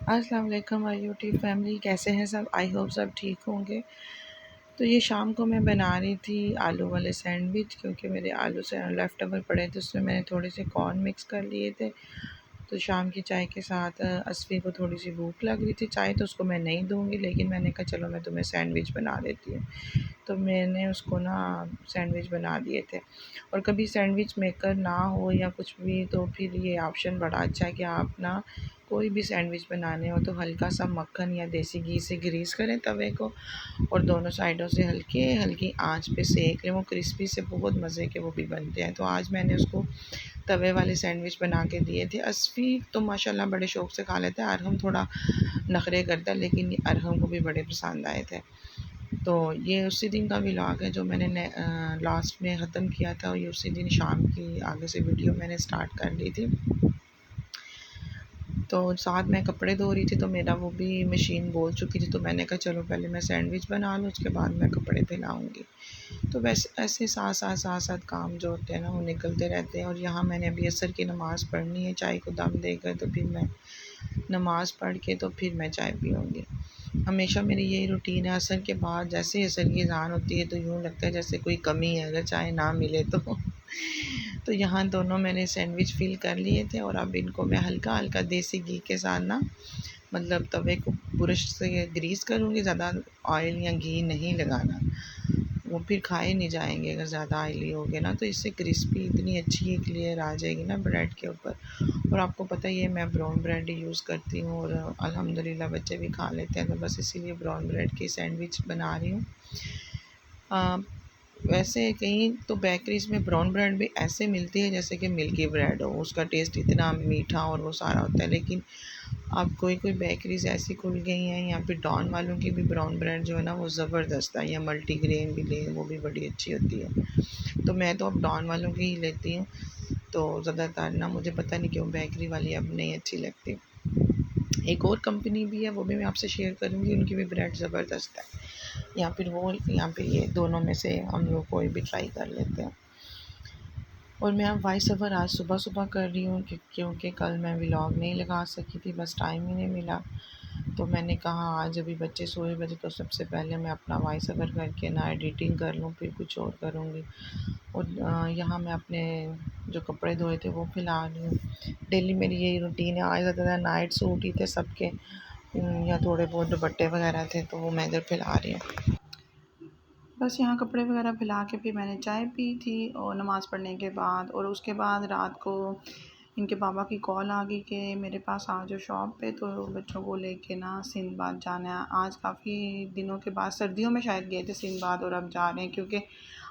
अस्सलाम वालेकुम my YouTube family, कैसे हैं सब। आई होप सब ठीक होंगे। तो ये शाम को मैं बना रही थी आलू वाले सैंडविच, क्योंकि मेरे आलू से लेफ़्ट ओवर पड़े थे, उसमें मैंने थोड़े से कॉर्न मिक्स कर लिए थे। तो शाम की चाय के साथ असफ़ी को थोड़ी सी भूख लग रही थी। चाय तो उसको मैं नहीं दूँगी, लेकिन मैंने कहा चलो मैं तुम्हें सैंडविच बना देती हूँ। तो मैंने उसको ना सैंडविच बना दिए थे। और कभी सैंडविच मेकर ना हो या कुछ भी, तो फिर ये ऑप्शन बड़ा अच्छा है कि आप ना कोई भी सैंडविच बनाने हो तो हल्का सा मक्खन या देसी घी से ग्रीस करें तवे को, और दोनों साइडों से हल्की हल्की आंच पे सेक लें। वो क्रिस्पी से बहुत मज़े के वो भी बनते हैं। तो आज मैंने उसको तवे वाले सैंडविच बना के दिए थे। असफ़ी तो माशाल्लाह बड़े शौक़ से खा लेता है, अरहम थोड़ा नखरे करता है, लेकिन ये अरहम को भी बड़े पसंद आए थे। तो ये उसी दिन का व्लॉग है जो मैंने लास्ट में ख़त्म किया था, और ये उसी दिन शाम की आगे से वीडियो मैंने स्टार्ट कर ली थी। तो साथ मैं कपड़े धो रही थी, तो मेरा वो भी मशीन बोल चुकी थी, तो मैंने कहा चलो पहले मैं सैंडविच बना लूँ, उसके बाद मैं कपड़े फैलाऊँगी। तो वैसे ऐसे साथ-साथ काम जो होते हैं ना वो निकलते रहते हैं। और यहाँ मैंने अभी असर की नमाज़ पढ़नी है, चाय को दम देकर, तो फिर मैं नमाज़ पढ़ के तो फिर मैं चाय पीऊँगी। हमेशा मेरी यही रूटीन है, असर के बाद जैसे ही असर की अज़ान होती है तो यूँ लगता है जैसे कोई कमी है अगर चाय ना मिले तो। तो यहाँ दोनों मैंने सैंडविच फ़िल कर लिए थे, और अब इनको मैं हल्का-हल्का देसी घी के साथ ना, मतलब तवे को ब्रश से ग्रीस करूँगी, ज़्यादा ऑयल या घी नहीं लगाना। वो फिर खाए नहीं जाएँगे अगर ज़्यादा ऑयली हो गए ना, तो इससे क्रिस्पी इतनी अच्छी क्लियर आ जाएगी ना ब्रेड के ऊपर। और आपको पता ही है मैं ब्राउन ब्रेड ही यूज़ करती हूँ, और अल्हम्दुलिल्लाह बच्चे भी खा लेते हैं, तो बस इसीलिए ब्राउन ब्रेड की सैंडविच बना रही हूँ। अ, वैसे कहीं तो बेकरीज़ में ब्राउन ब्रेड भी ऐसे मिलती है जैसे कि मिल्की ब्रेड हो, उसका टेस्ट इतना मीठा और वो सारा होता है। लेकिन अब कोई बेकरीज़ ऐसी खुल गई हैं, या फिर डॉन वालों की भी ब्राउन ब्रेड जो है ना वो ज़बरदस्त है, या मल्टीग्रेन भी लें वो भी बड़ी अच्छी होती है। तो मैं तो अब डॉन वालों की ही लेती हूँ। तो ज़्यादातर ना मुझे पता नहीं क्यों बेकरी वाली अब नहीं अच्छी लगती। एक और कंपनी भी है, वो भी मैं आपसे शेयर करूँगी, उनकी भी ब्रेड ज़बरदस्त है। या फिर वो या फिर ये दोनों में से हम लोग कोई भी ट्राई कर लेते हैं। और मैं अब वॉइस ओवर आज सुबह कर रही हूँ, क्योंकि कल मैं व्लॉग नहीं लगा सकी थी, बस टाइम ही नहीं मिला। तो मैंने कहा आज अभी बच्चे सोए बजे, तो सबसे पहले मैं अपना वॉइस ओवर करके ना एडिटिंग कर लूँ, फिर कुछ और करूँगी। और यहाँ मैं अपने जो कपड़े धोए थे वो फैला रही हूँ। डेली मेरी यही रूटीन है। आज ज़्यादा नाइट सूट ही थे सबके, या थोड़े बहुत दुपट्टे वगैरह थे, तो वो मैं इधर फैला रही हूँ। बस यहाँ कपड़े वगैरह फैला के फिर मैंने चाय पी थी, और नमाज़ पढ़ने के बाद। और उसके बाद रात को इनके पापा की कॉल आ गई कि मेरे पास आ जाओ शॉप पे, तो बच्चों को लेके ना सिंदबाद जाना है। आज काफ़ी दिनों के बाद, सर्दियों में शायद गए थे सिंदबाद, और अब जा रहे हैं, क्योंकि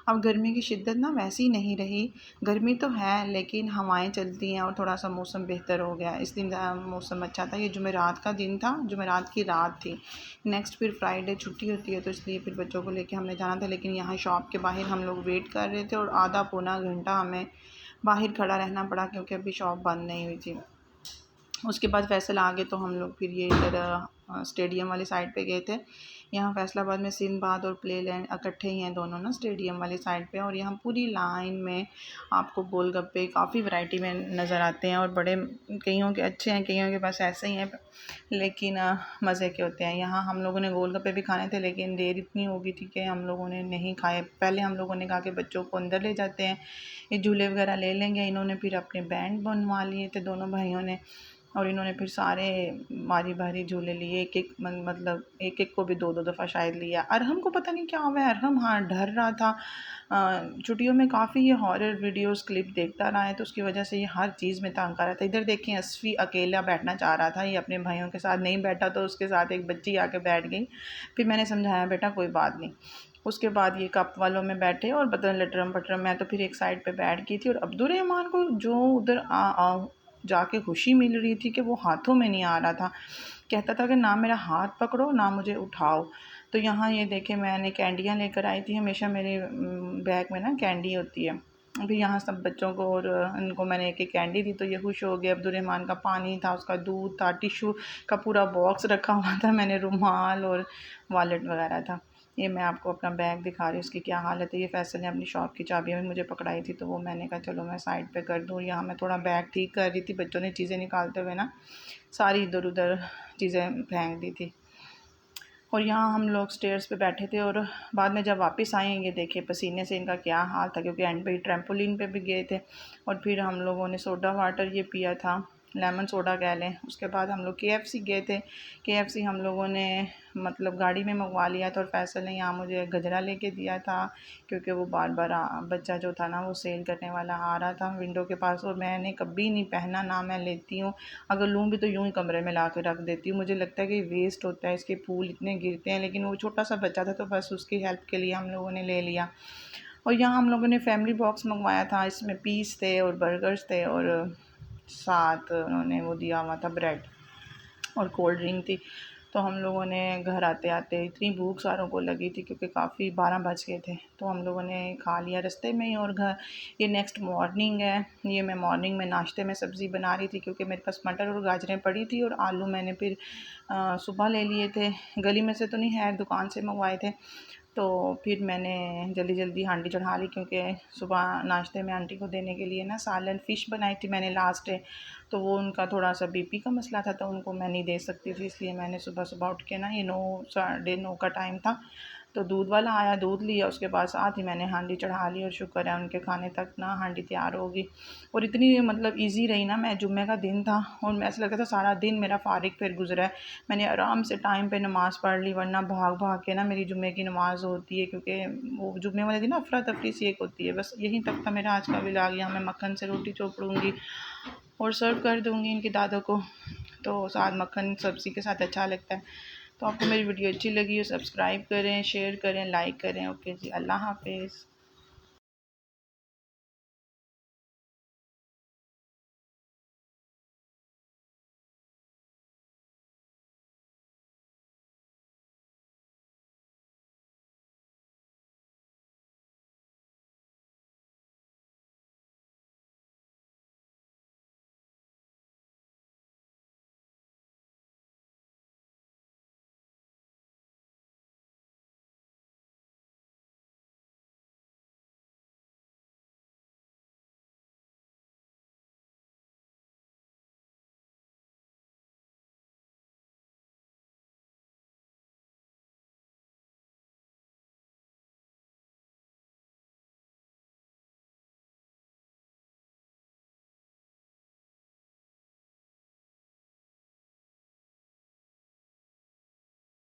अब गर्मी की शिद्दत ना वैसी नहीं रही। गर्मी तो है, लेकिन हवाएं चलती हैं और थोड़ा सा मौसम बेहतर हो गया। इस दिन मौसम अच्छा था। ये जुमेरात का दिन था, जुमेरात की रात थी। नेक्स्ट फिर फ्राइडे छुट्टी होती है, तो इसलिए फिर बच्चों को लेके हमने जाना था। लेकिन यहाँ शॉप के बाहर हम लोग वेट कर रहे थे, और आधा पौना घंटा हमें बाहर खड़ा रहना पड़ा, क्योंकि अभी शॉप बंद नहीं हुई थी। उसके बाद फैसल आ गए, तो हम लोग फिर ये इधर स्टेडियम वाली साइड पे गए थे। यहाँ फैसलाबाद में सिंदबाद और प्ले लैंड इकट्ठे ही हैं दोनों ना, स्टेडियम वाली साइड पे। और यहाँ पूरी लाइन में आपको गोलगप्पे काफ़ी वैरायटी में नज़र आते हैं, और बड़े कईयों के अच्छे हैं, कईयों के पास ऐसे ही हैं, लेकिन मज़े के होते हैं। यहाँ हम लोगों ने गोलगप्पे भी खाने थे, लेकिन देर इतनी हो गई थी कि हम लोगों ने नहीं खाए। पहले हम लोगों ने कहा कि बच्चों को अंदर ले जाते हैं, ये झूले वगैरह ले लेंगे। इन्होंने फिर अपने बैंड बनवा लिए थे दोनों भाइयों ने, और इन्होंने फिर सारे बारी बारी झूले लिए। एक मतलब एक को भी दो दफ़ा शायद लिया। अरहम को पता नहीं क्या हुआ है, अरहम हाँ डर रहा था। छुट्टियों में काफ़ी ये हॉरर वीडियोस क्लिप देखता रहा है, तो उसकी वजह से ये हर चीज़ में तंग कर रहा था। इधर देखें, असफ़ी अकेला बैठना चाह रहा था, ये अपने भाइयों के साथ नहीं बैठा, तो उसके साथ एक बच्ची आके बैठ गई। फिर मैंने समझाया बेटा कोई बात नहीं। उसके बाद ये कप वालों में बैठे, और बदल लटरम पटरम। मैं तो फिर एक साइड पे बैठ गई थी, और अब्दुर्रहमान को जो उधर जाके खुशी मिल रही थी कि वो हाथों में नहीं आ रहा था। कहता था कि ना मेरा हाथ पकड़ो ना मुझे उठाओ। तो यहाँ ये देखे मैंने कैंडियाँ लेकर आई थी। हमेशा मेरे बैग में ना कैंडी होती है। अभी यहाँ सब बच्चों को और इनको मैंने एक कैंडी दी, तो ये खुश हो गए। अब्दुर्रहमान का पानी था, उसका दूध था, टिशू का पूरा बॉक्स रखा हुआ था, मैंने रुमाल और वॉलेट वगैरह था। ये मैं आपको अपना बैग दिखा रही हूँ, इसकी क्या हालत है। ये फैसल ने अपनी शॉप की चाबियाँ भी मुझे पकड़ाई थी, तो वो मैंने कहा चलो मैं साइड पे कर दूँ। यहाँ मैं थोड़ा बैग ठीक कर रही थी, बच्चों ने चीज़ें निकालते हुए ना सारी इधर उधर चीज़ें फेंक दी थी। और यहाँ हम लोग स्टेयर्स पे बैठे थे, और बाद में जब वापस आए ये देखे पसीने से इनका क्या हाल था, क्योंकि एंड पे ट्रैम्पोलिन पे भी गए थे। और फिर हम लोगों ने सोडा वाटर ये पिया था, लेमन सोडा कह लें। उसके बाद हम लोग KFC गए थे। KFC हम लोगों ने मतलब गाड़ी में मंगवा लिया था, और फैसल ने यहाँ मुझे गजरा लेके दिया था, क्योंकि वो बार बार बच्चा जो था ना वो सेल करने वाला आ रहा था विंडो के पास, और मैंने कभी नहीं पहना, ना मैं लेती हूँ। अगर लूँ भी तो यूँ ही कमरे में ला के रख देती हूँ। मुझे लगता है कि वेस्ट होता है, इसके फूल इतने गिरते हैं। लेकिन वो छोटा सा बच्चा था तो बस उसकी हेल्प के लिए हम लोगों ने ले लिया। और यहाँ हम लोगों ने फैमिली बॉक्स मंगवाया था, इसमें पीस थे और बर्गर्स थे, और साथ उन्होंने वो दिया हुआ था ब्रेड और कोल्ड ड्रिंक थी। तो हम लोगों ने घर आते आते इतनी भूख सारों को लगी थी, क्योंकि काफ़ी 12 बज गए थे, तो हम लोगों ने खा लिया रास्ते में ही। और घर ये नेक्स्ट मॉर्निंग है, ये मैं मॉर्निंग में नाश्ते में सब्ज़ी बना रही थी, क्योंकि मेरे पास मटर और गाजरें पड़ी थी, और आलू मैंने फिर सुबह ले लिए थे, गली में से तो नहीं है, दुकान से मंगवाए थे। तो फिर मैंने जल्दी जल्दी हांडी चढ़ा ली, क्योंकि सुबह नाश्ते में आंटी को देने के लिए ना सालन फ़िश बनाई थी मैंने लास्ट डे। तो वो उनका थोड़ा सा BP का मसला था, तो उनको मैं नहीं दे सकती थी, इसलिए मैंने सुबह सुबह उठ के ना, ये 9 साढ़े 9 का टाइम था, तो दूध वाला आया, दूध लिया, उसके बाद साथ ही मैंने हांडी चढ़ा ली। और शुक्र है उनके खाने तक ना हांडी तैयार होगी। और इतनी मतलब ईजी रही ना, मैं जुम्मे का दिन था और मैं ऐसा लगता था सारा दिन मेरा फारिग फिर गुजरा है। मैंने आराम से टाइम पे नमाज़ पढ़ ली, वरना भाग भाग के ना मेरी जुम्मे की नमाज़ होती है, क्योंकि वो जुम्मे वाले दिन ना अफरा तफरी सी एक होती है। बस यहीं तक था मेरा आज का व्लॉग। यहाँ मैं मक्खन से रोटी चोपड़ूँगी और सर्व कर दूँगी इनके दादों को, तो साथ मक्खन सब्ज़ी के साथ अच्छा लगता है। तो आपको मेरी वीडियो अच्छी लगी हो, सब्सक्राइब करें, शेयर करें, लाइक करें। ओके जी, अल्लाह हाफिज़।